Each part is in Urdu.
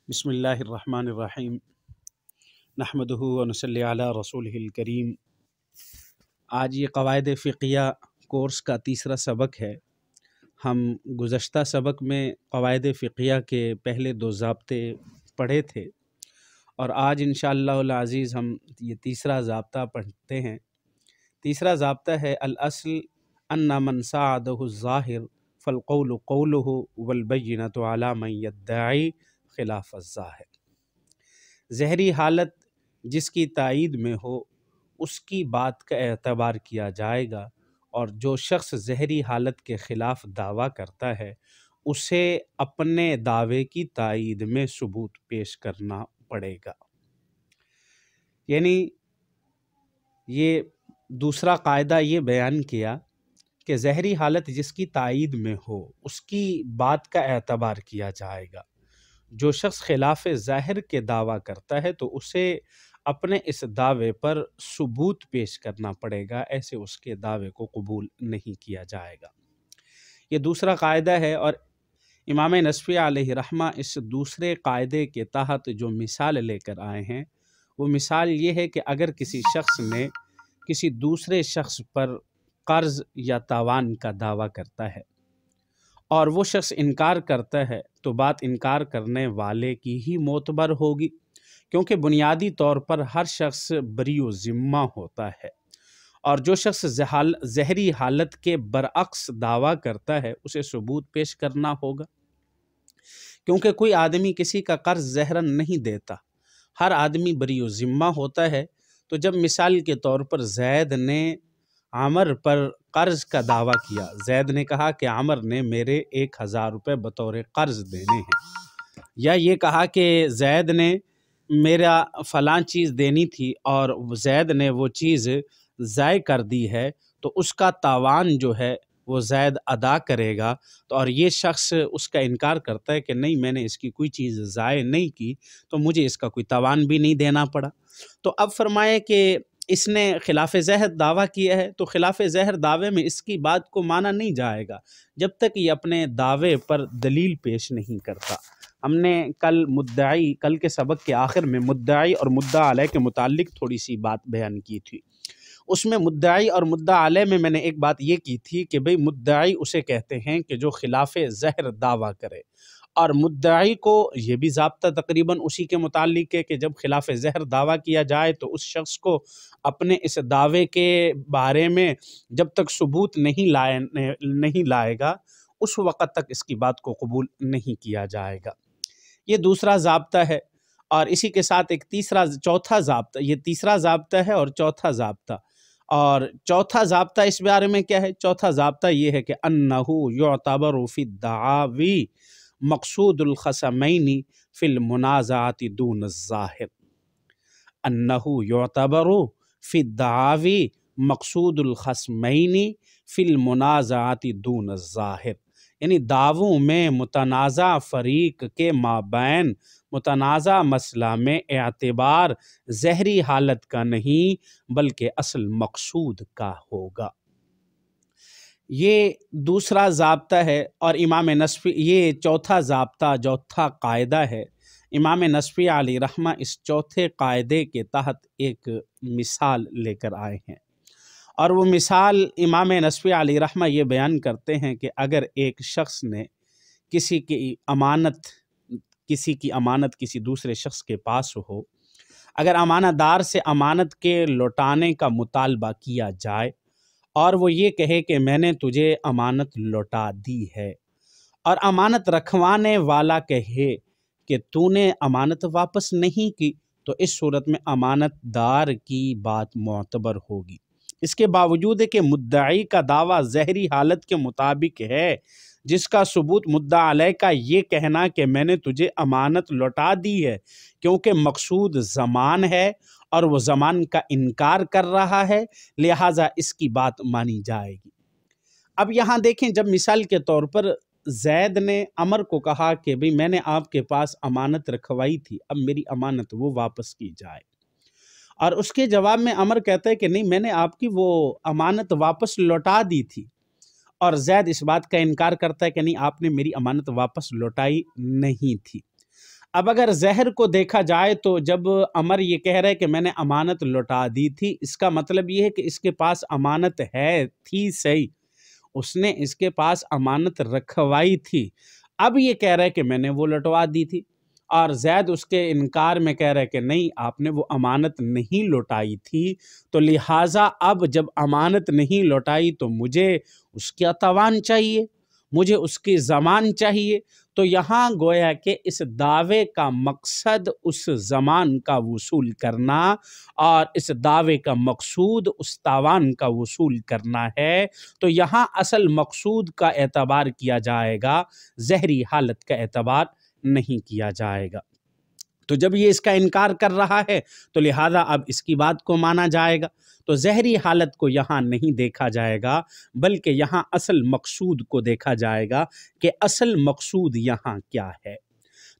بسم اللہ الرحمن الرحیم نحمدہ و نصلی علی رسولہ الکریم۔ آج یہ قواعد فقہیہ کورس کا تیسرا سبق ہے۔ ہم گزشتہ سبق میں قواعد فقہیہ کے پہلے دو ضابطے پڑھے تھے اور آج انشاءاللہ العزیز ہم یہ تیسرا ضابطہ پڑھتے ہیں۔ تیسرا ضابطہ ہے الاصل ان من ساعدہ الظاہر فالقول قولہ والبینۃ علی من یدعی خلاف الظاہر۔ ظاہری حالت جس کی تائید میں ہو اس کی بات کا اعتبار کیا جائے گا، اور جو شخص ظاہری حالت کے خلاف دعویٰ کرتا ہے اسے اپنے دعوے کی تائید میں ثبوت پیش کرنا پڑے گا۔ یعنی یہ دوسرا قاعدہ یہ بیان کیا کہ ظاہری حالت جس کی تائید میں ہو اس کی بات کا اعتبار کیا جائے گا۔ جو شخص خلاف ظاہر کے دعویٰ کرتا ہے تو اسے اپنے اس دعوے پر ثبوت پیش کرنا پڑے گا، ایسے اس کے دعوے کو قبول نہیں کیا جائے گا۔ یہ دوسرا قاعدہ ہے، اور امام نصفی علیہ رحمہ اس دوسرے قاعدے کے تحت جو مثال لے کر آئے ہیں وہ مثال یہ ہے کہ اگر کسی شخص نے کسی دوسرے شخص پر قرض یا تاوان کا دعویٰ کرتا ہے اور وہ شخص انکار کرتا ہے تو بات انکار کرنے والے کی ہی معتبر ہوگی، کیونکہ بنیادی طور پر ہر شخص بری و ذمہ ہوتا ہے، اور جو شخص ظاہری حالت کے برعکس دعویٰ کرتا ہے اسے ثبوت پیش کرنا ہوگا، کیونکہ کوئی آدمی کسی کا قرض ظاہراً نہیں دیتا، ہر آدمی بری و ذمہ ہوتا ہے۔ تو جب مثال کے طور پر زید نے عمر پر قرض کا دعویٰ کیا، زید نے کہا کہ عمر نے میرے 1000 روپے بطور قرض دینے ہیں، یا یہ کہا کہ زید نے میرا فلاں چیز دینی تھی اور زید نے وہ چیز ضائع کر دی ہے، تو اس کا تاوان جو ہے وہ زید ادا کرے گا۔ تو اور یہ شخص اس کا انکار کرتا ہے کہ نہیں، میں نے اس کی کوئی چیز ضائع نہیں کی، تو مجھے اس کا کوئی تاوان بھی نہیں دینا پڑا۔ تو اب فرمائے کہ اس نے خلاف ظاہر دعویٰ کیا ہے، تو خلاف ظاہر دعوے میں اس کی بات کو مانا نہیں جائے گا جب تک یہ اپنے دعوے پر دلیل پیش نہیں کرتا۔ ہم نے کل کے سبق کے آخر میں مدعی اور مدعا علیہ کے متعلق تھوڑی سی بات بیان کی تھی۔ اس میں مدعی اور مدعا علیہ میں نے ایک بات یہ کی تھی کہ بھئی مدعی اسے کہتے ہیں کہ جو خلاف ظاہر دعویٰ کرے، اور مدعی کو یہ بھی ضابطہ تقریباً اسی کے متعلق ہے کہ جب خلاف ظاہر دعویٰ کیا جائے تو اس شخص کو اپنے اس دعوے کے بارے میں جب تک ثبوت نہیں لائے گا اس وقت تک اس کی بات کو قبول نہیں کیا جائے گا۔ یہ دوسرا ضابطہ ہے، اور اسی کے ساتھ ایک چوتھا ضابطہ، یہ تیسرا ضابطہ ہے اور چوتھا ضابطہ، اور چوتھا ضابطہ اس بارے میں کیا ہے؟ چوتھا ضابطہ یہ ہے کہ انہو یعتبر فی الدعاوی مقصود الخصمین فی المنازعات دون الظاہر۔ انہو یعتبر فی الدعاوی مقصود الخصمین فی المنازعات دون الظاہر، یعنی دعووں میں متنازع فریق کے مابین متنازع مسئلہ میں اعتبار ظاہری حالت کا نہیں بلکہ اصل مقصود کا ہوگا۔ یہ دوسرا ضابطہ ہے، اور امام نصفی یہ چوتھا قاعدہ ہے۔ امام نصفی علیہ رحمہ اس چوتھے قاعدے کے تحت ایک مثال لے کر آئے ہیں، اور وہ مثال امام نصفی علیہ رحمہ یہ بیان کرتے ہیں کہ اگر ایک شخص نے کسی کی امانت کسی دوسرے شخص کے پاس ہو، اگر امانت دار سے امانت کے لوٹانے کا مطالبہ کیا جائے اور وہ یہ کہے کہ میں نے تجھے امانت لوٹا دی ہے، اور امانت رکھوانے والا کہے کہ تو نے امانت واپس نہیں کی، تو اس صورت میں امانت دار کی بات معتبر ہوگی۔ اس کے باوجود ہے کہ مدعی کا دعویٰ ظاہری حالت کے مطابق ہے، جس کا ثبوت مدعا علیہ کا یہ کہنا کہ میں نے تجھے امانت لوٹا دی ہے، کیونکہ مقصود زمان ہے اور وہ زمان کا انکار کر رہا ہے، لہٰذا اس کی بات مانی جائے گی۔ اب یہاں دیکھیں، جب مثال کے طور پر زید نے عمر کو کہا کہ بھئی میں نے آپ کے پاس امانت رکھوائی تھی، اب میری امانت وہ واپس کی جائے، اور اس کے جواب میں عمر کہتا ہے کہ نہیں، میں نے آپ کی وہ امانت واپس لوٹا دی تھی، اور زید اس بات کا انکار کرتا ہے کہ نہیں، آپ نے میری امانت واپس لوٹائی نہیں تھی۔ اب اگر زہر کو دیکھا جائے تو جب عمر یہ کہہ رہے کہ میں نے امانت لوٹا دی تھی، اس کا مطلب یہ ہے کہ اس کے پاس امانت تھی صحیح، اس نے اس کے پاس امانت رکھوائی تھی، اب یہ کہہ رہے کہ میں نے وہ لوٹوا دی تھی، اور زید اس کے انکار میں کہہ رہے کہ نہیں، آپ نے وہ امانت نہیں لوٹائی تھی، تو لہٰذا اب جب امانت نہیں لوٹائی تو مجھے اس کا توان چاہیے، مجھے اس کی ضمان چاہیے۔ تو یہاں گویا کہ اس دعوے کا مقصد اس ضمان کا وصول کرنا، اور اس دعوے کا مقصود اس تاوان کا وصول کرنا ہے، تو یہاں اصل مقصود کا اعتبار کیا جائے گا، ظاہری حالت کا اعتبار نہیں کیا جائے گا۔ تو جب یہ اس کا انکار کر رہا ہے تو لہٰذا اب اس کی بات کو مانا جائے گا، تو ظاہری حالت کو یہاں نہیں دیکھا جائے گا، بلکہ یہاں اصل مقصود کو دیکھا جائے گا کہ اصل مقصود یہاں کیا ہے۔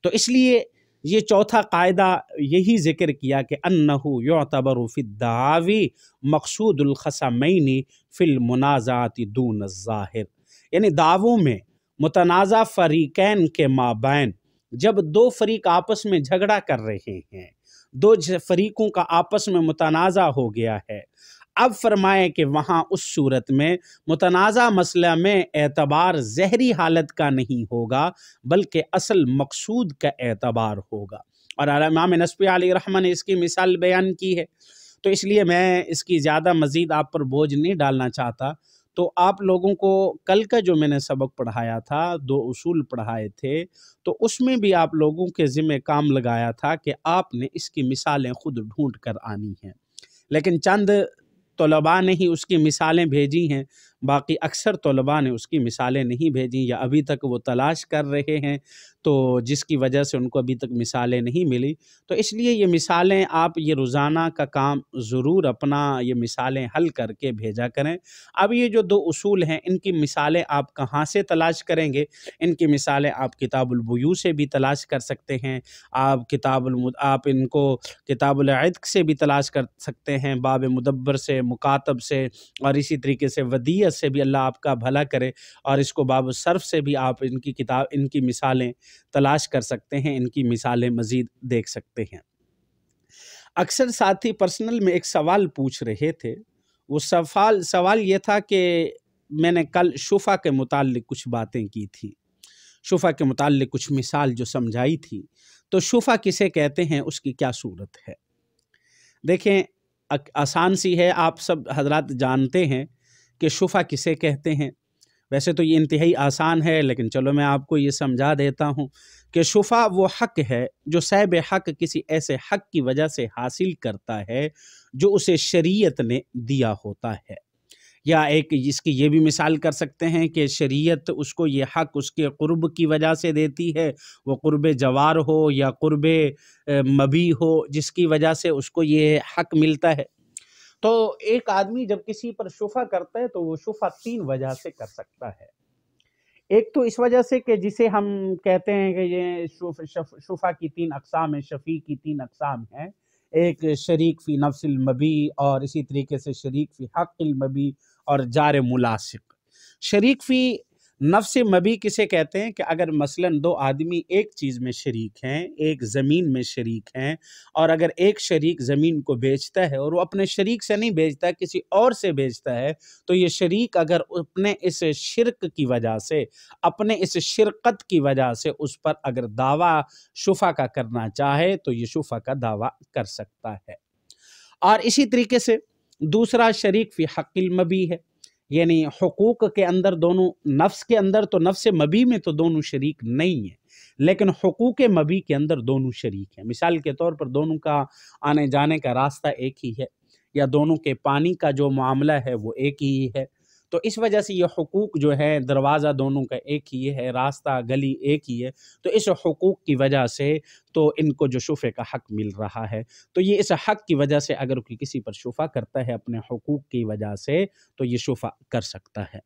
تو اس لیے یہ چوتھا قاعدہ یہی ذکر کیا کہ انہو یعتبر فی الدعاوی مقصود الخصمین فی المنازعات دون الظاہر، یعنی دعووں میں متنازع فریقین کے مابین جب دو فریق آپس میں جھگڑا کر رہے ہیں، دو فریقوں کا آپس میں متنازع ہو گیا ہے، اب فرمائے کہ وہاں اس صورت میں متنازع مسئلہ میں اعتبار ظاہری حالت کا نہیں ہوگا، بلکہ اصل مقصود کا اعتبار ہوگا۔ اور امام نسبی علیہ رحمہ نے اس کی مثال بیان کی ہے، تو اس لیے میں اس کی زیادہ مزید آپ پر بوجھ نہیں ڈالنا چاہتا۔ تو آپ لوگوں کو کل کا جو میں نے سبق پڑھایا تھا، 2 اصول پڑھائے تھے، تو اس میں بھی آپ لوگوں کے ذمہ کام لگایا تھا کہ آپ نے اس کی مثالیں خود ڈھونڈ کر آنی ہیں، لیکن چند طلباء نے ہی اس کی مثالیں بھیجی ہیں، باقی اکثر طلباء نے اس کی مثالیں نہیں بھیجیں، یا ابھی تک وہ تلاش کر رہے ہیں، تو جس کی وجہ سے ان کو ابھی تک مثالیں نہیں ملی۔ تو اس لیے یہ مثالیں آپ یہ روزانہ کا کام ضرور اپنا یہ مثالیں حل کر کے بھیجا کریں۔ اب یہ جو 2 اصول ہیں، ان کی مثالیں آپ کہاں سے تلاش کریں گے؟ ان کی مثالیں آپ کتاب البیوع سے بھی تلاش کر سکتے ہیں، آپ ان کو کتاب العتق سے بھی تلاش کر سکتے ہیں، باب مدبر سے، مکاتب سے، اور اسی طریقے سے ودیعت سے بھی، اللہ آپ کا بھلا کرے، اور اس کو باب الصرف سے بھی آپ ان کی مثالیں تلاش کر سکتے ہیں، ان کی مثالیں مزید دیکھ سکتے ہیں۔ اکثر ساتھی پرسنل میں ایک سوال پوچھ رہے تھے، وہ سوال یہ تھا کہ میں نے کل شفع کے متعلق کچھ باتیں کی تھی، شفع کے متعلق کچھ مثال جو سمجھائی تھی، تو شفع کسے کہتے ہیں، اس کی کیا صورت ہے؟ دیکھیں آسان سی ہے، آپ سب حضرات جانتے ہیں کہ شفع کسے کہتے ہیں۔ ویسے تو یہ انتہائی آسان ہے، لیکن چلو میں آپ کو یہ سمجھا دیتا ہوں کہ شفع وہ حق ہے جو صاحب حق کسی ایسے حق کی وجہ سے حاصل کرتا ہے جو اسے شریعت نے دیا ہوتا ہے، یا ایک اس کی یہ بھی مثال کر سکتے ہیں کہ شریعت اس کو یہ حق اس کے قرب کی وجہ سے دیتی ہے، وہ قرب جوار ہو یا قرب مبی ہو، جس کی وجہ سے اس کو یہ حق ملتا ہے۔ تو ایک آدمی جب کسی پر شفع کرتا ہے تو وہ شفع 3 وجہ سے کر سکتا ہے۔ ایک تو اس وجہ سے کہ جسے ہم کہتے ہیں کہ یہ شفع کی 3 اقسام ہیں، شفیع کی 3 اقسام ہیں، ایک شریک فی نفس المبی، اور اسی طریقے سے شریک فی حق المبی، اور جار ملاصق۔ شریک فی نفس مبی کسے کہتے ہیں کہ اگر مثلاً 2 آدمی ایک چیز میں شریک ہیں، ایک زمین میں شریک ہیں، اور اگر ایک شریک زمین کو بیچتا ہے اور وہ اپنے شریک سے نہیں بیچتا، کسی اور سے بیچتا ہے، تو یہ شریک اگر اپنے اس شرک کی وجہ سے، اپنے اس شرکت کی وجہ سے اس پر اگر دعویٰ شفع کا کرنا چاہے تو یہ شفع کا دعویٰ کر سکتا ہے۔ اور اسی طریقے سے دوسرا شریک فی حق المبی ہے، یعنی حقوق کے اندر دونوں، نفس کے اندر تو نفس مبی میں تو دونوں شریک نہیں ہیں، لیکن حقوق مبی کے اندر دونوں شریک ہیں۔ مثال کے طور پر دونوں کا آنے جانے کا راستہ ایک ہی ہے، یا دونوں کے پانی کا جو معاملہ ہے وہ ایک ہی ہے، تو اس وجہ سے یہ حقوق جو ہے، دروازہ دونوں کا ایک ہی ہے، راستہ گلی ایک ہی ہے، تو اس حقوق کی وجہ سے تو ان کو جو شفع کا حق مل رہا ہے، تو یہ اس حق کی وجہ سے اگر کوئی کسی پر شفع کرتا ہے اپنے حقوق کی وجہ سے تو یہ شفع کر سکتا ہے۔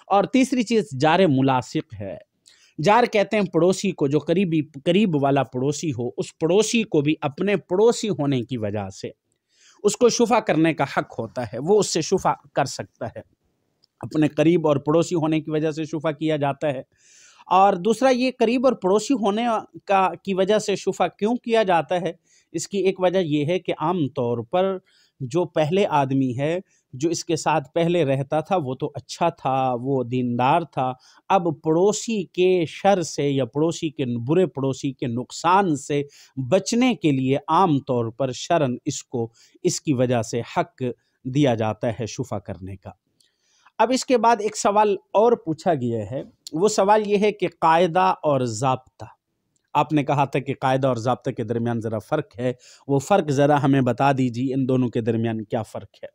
اور تیسری چیز جار ملاصق ہے۔ جار کہتے ہیں پڑوسی کو، جو قریب والا پڑوسی ہو، اس پڑوسی کو بھی اپنے پڑوسی ہونے کی وجہ سے اس کو شفع کرنے کا حق ہوتا ہے، وہ اس سے شفع کر سکتا ہے، اپنے قریب اور پڑوسی ہونے کی وجہ سے شفع کیا جاتا ہے۔ اور دوسرا یہ قریب اور پڑوسی ہونے کی وجہ سے شفا کیوں کیا جاتا ہے؟ اس کی ایک وجہ یہ ہے کہ عام طور پر جو پہلے آدمی ہے جو اس کے ساتھ پہلے رہتا تھا وہ تو اچھا تھا، وہ دیندار تھا، اب پڑوسی کے شر سے یا برے پڑوسی کے نقصان سے بچنے کے لیے عام طور پر شرعاً اس کی وجہ سے حق دیا جاتا ہے شفا کرنے کا۔ اب اس کے بعد ایک سوال اور پوچھا گیا ہے، وہ سوال یہ ہے کہ قاعدہ اور ضابطہ، آپ نے کہا تھا کہ قاعدہ اور ضابطہ کے درمیان ذرا فرق ہے، وہ فرق ذرا ہمیں بتا دیجیے، ان دونوں کے درمیان کیا فرق ہے؟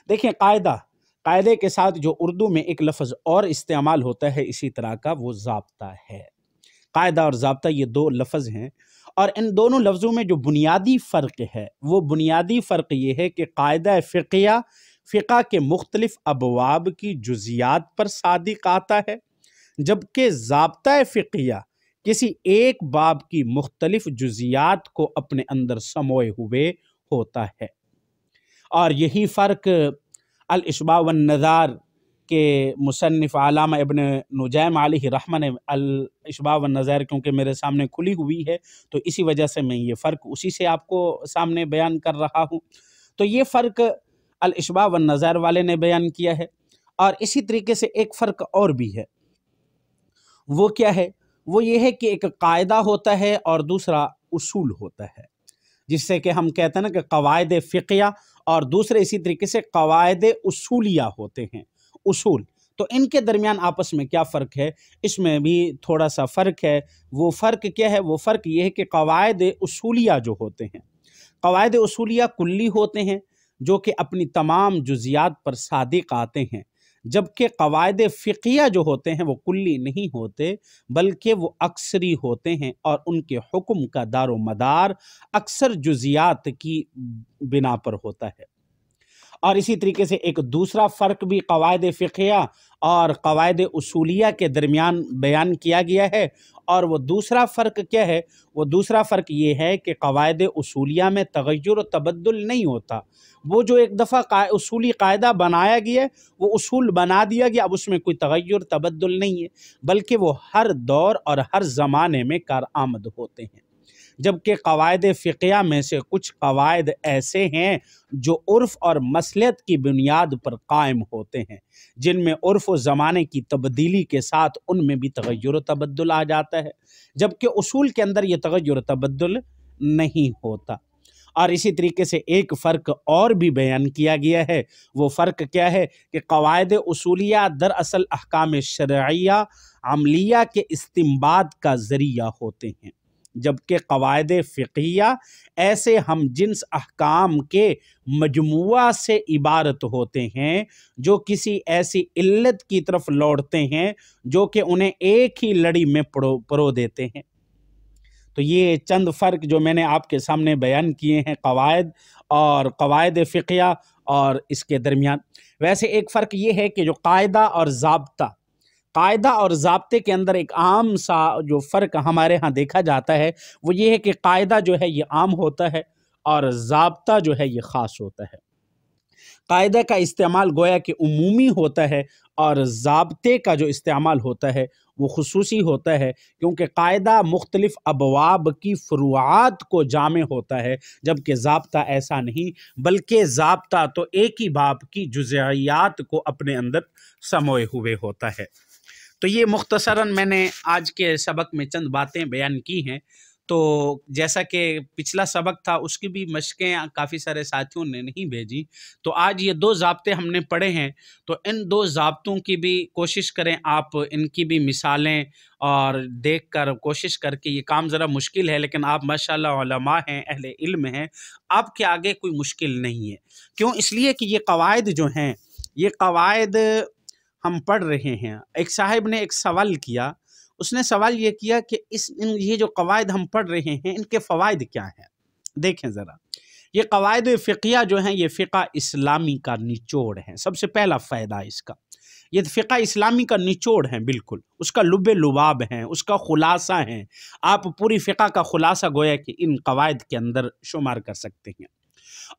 دیکھیں، قاعدے کے ساتھ جو اردو میں ایک لفظ اور استعمال ہوتا ہے اسی طرح کا، وہ ضابطہ ہے۔ قاعدہ اور ضابطہ یہ دو لفظ ہیں، اور ان دونوں لفظوں میں جو بنیادی فرق ہے وہ بنیادی فرق یہ ہے کہ قاعدہ فقہ کے مختلف ابواب کی جزیات پر صادق آتا ہے، جبکہ ضابطہ فقیہ کسی ایک باب کی مختلف جزیات کو اپنے اندر سموئے ہوئے ہوتا ہے۔ اور یہی فرق الاشباع والنظار کے مصنف علامہ ابن نجیم علیہ رحمہ نے الاشباع والنظار کیونکہ میرے سامنے کھلی ہوئی ہے تو اسی وجہ سے میں یہ فرق اسی سے آپ کو سامنے بیان کر رہا ہوں۔ تو یہ فرق الاشباع والنظار والے نے بیان کیا ہے، اور اسی طریقے سے ایک فرق اور بھی ہے، وہ کیا ہے؟ وہ یہ ہے کہ ایک قاعدہ ہوتا ہے اور دوسرا اصول ہوتا ہے، جس سے کہ ہم کہتے ہیں نا کہ قواعد فقیہ، اور دوسرے اسی طریقے سے قواعد اصولیہ ہوتے ہیں، اصول۔ تو ان کے درمیان آپس میں کیا فرق ہے؟ اس میں بھی تھوڑا سا فرق ہے۔ وہ فرق کیا ہے؟ وہ فرق یہ ہے کہ قواعد اصولیہ جو ہوتے ہیں، قواعد اصولیہ کلی ہوتے ہیں جو کہ اپنی تمام جزیات پر صادق آتے ہیں، جبکہ قواعد فقیہ جو ہوتے ہیں وہ کلی نہیں ہوتے بلکہ وہ اکثری ہوتے ہیں، اور ان کے حکم کا دار و مدار اکثر جزیات کی بنا پر ہوتا ہے۔ اور اسی طریقے سے ایک دوسرا فرق بھی قواعد فقیہ اور قواعد اصولیہ کے درمیان بیان کیا گیا ہے، اور وہ دوسرا فرق کیا ہے؟ وہ دوسرا فرق یہ ہے کہ قواعد اصولیہ میں تغیر و تبدل نہیں ہوتا۔ وہ جو ایک دفعہ اصولی قاعدہ بنایا گیا ہے وہ اصول بنا دیا گیا، اب اس میں کوئی تغیر تبدل نہیں ہے، بلکہ وہ ہر دور اور ہر زمانے میں کارآمد ہوتے ہیں۔ جبکہ قواعد فقیہ میں سے کچھ قواعد ایسے ہیں جو عرف اور مصلحت کی بنیاد پر قائم ہوتے ہیں، جن میں عرف و زمانے کی تبدیلی کے ساتھ ان میں بھی تغیر و تبدل آ جاتا ہے، جبکہ اصول کے اندر یہ تغیر و تبدل نہیں ہوتا۔ اور اسی طریقے سے ایک فرق اور بھی بیان کیا گیا ہے، وہ فرق کیا ہے؟ کہ قواعد اصولیہ دراصل احکام شرعیہ عملیہ کے استنباط کا ذریعہ ہوتے ہیں، جبکہ قواعد فقہیہ ایسے ہم جنس احکام کے مجموعہ سے عبارت ہوتے ہیں جو کسی ایسی علت کی طرف لوٹتے ہیں جو کہ انہیں ایک ہی لڑی میں پرو دیتے ہیں۔ تو یہ چند فرق جو میں نے آپ کے سامنے بیان کیے ہیں قواعد فقہیہ اور اس کے درمیان۔ ویسے ایک فرق یہ ہے کہ جو قاعدہ اور ضابطے کے اندر ایک عام سا جو فرق ہمارے ہاں دیکھا جاتا ہے وہ یہ ہے کہ قاعدہ جو ہے یہ عام ہوتا ہے اور ضابطہ جو ہے یہ خاص ہوتا ہے۔ قاعدہ کا استعمال گویا کہ عمومی ہوتا ہے اور ضابطے کا جو استعمال ہوتا ہے وہ خصوصی ہوتا ہے، کیونکہ قاعدہ مختلف ابواب کی فروعات کو جامع ہوتا ہے، جبکہ ضابطہ ایسا نہیں، بلکہ ضابطہ تو ایک ہی باب کی جزئیات کو اپنے اندر سموئے ہوئے ہوتا ہے۔ تو یہ مختصراً میں نے آج کے سبق میں چند باتیں بیان کی ہیں۔ تو جیسا کہ پچھلا سبق تھا اس کی بھی مشقیں کافی سارے ساتھیوں نے نہیں بھیجی، تو آج یہ دو ضابطے ہم نے پڑھے ہیں، تو ان دو ضابطوں کی بھی کوشش کریں آپ، ان کی بھی مثالیں اور دیکھ کر کوشش کر کے، یہ کام ذرا مشکل ہے لیکن آپ ماشاءاللہ علماء ہیں، اہل علم ہیں، آپ کے آگے کوئی مشکل نہیں ہے۔ کیوں؟ اس لیے کہ یہ قواعد جو ہیں، یہ قواعد ہم پڑھ رہے ہیں۔ ایک صاحب نے ایک سوال کیا، اس نے سوال یہ کیا کہ یہ جو قواعد ہم پڑھ رہے ہیں ان کے فوائد کیا ہیں؟ دیکھیں ذرا، یہ قواعد فقہیہ جو ہیں یہ فقہ اسلامی کا نچوڑ ہیں۔ سب سے پہلا فائدہ اس کا، یہ فقہ اسلامی کا نچوڑ ہیں، بالکل اس کا لب لباب ہیں، اس کا خلاصہ ہیں۔ آپ پوری فقہ کا خلاصہ گویا کہ ان قواعد کے اندر شمار کر سکتے ہیں۔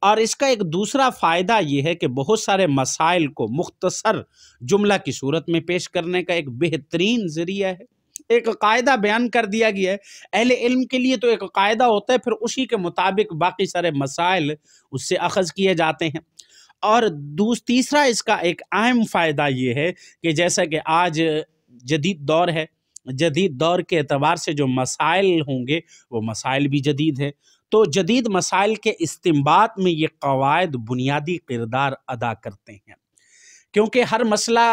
اور اس کا ایک دوسرا فائدہ یہ ہے کہ بہت سارے مسائل کو مختصر جملہ کی صورت میں پیش کرنے کا ایک بہترین ذریعہ ہے۔ ایک قاعدہ بیان کر دیا گیا ہے۔ اہل علم کے لیے تو ایک قاعدہ ہوتا ہے، پھر اسی کے مطابق باقی سارے مسائل اس سے اخذ کیے جاتے ہیں۔ اور تیسرا اس کا ایک اہم فائدہ یہ ہے کہ جیسا کہ آج جدید دور ہے، جدید دور کے اعتبار سے جو مسائل ہوں گے وہ مسائل بھی جدید ہیں، تو جدید مسائل کے استنباط میں یہ قواعد بنیادی کردار ادا کرتے ہیں، کیونکہ ہر مسئلہ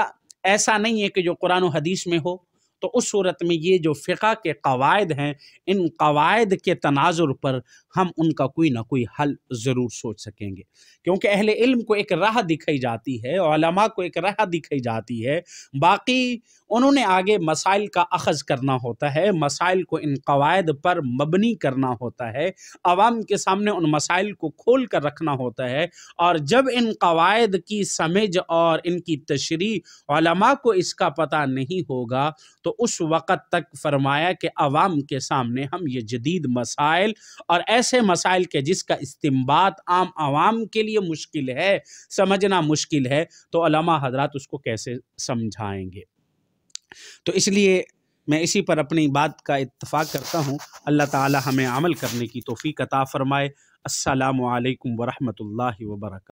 ایسا نہیں ہے کہ جو قرآن و حدیث میں ہو، تو اس صورت میں یہ جو فقہ کے قواعد ہیں، ان قواعد کے تناظر پر ہم ان کا کوئی نہ کوئی حل ضرور سوچ سکیں گے، کیونکہ اہل علم کو ایک راہ دکھائی جاتی ہے، علماء کو ایک راہ دکھائی جاتی ہے، باقی انہوں نے آگے مسائل کا اخذ کرنا ہوتا ہے، مسائل کو ان قواعد پر مبنی کرنا ہوتا ہے، عوام کے سامنے ان مسائل کو کھول کر رکھنا ہوتا ہے، اور جب ان قواعد کی سمجھ اور ان کی تشریح علماء کو اس کا پتہ نہیں ہوگا تو اس وقت تک فرمایا کہ عوام کے سامنے ہم یہ جدید مسائل اور ایسے مسائل کے جس کا استنباط عام عوام کے لیے مشکل ہے، سمجھنا مشکل ہے، تو علماء حضرات اس کو کیسے سمجھائیں گے؟ تو اس لیے میں اسی پر اپنی بات کا اتفاق کرتا ہوں۔ اللہ تعالی ہمیں عمل کرنے کی توفیق عطا فرمائے۔ السلام علیکم ورحمۃ اللہ وبرکاتہ۔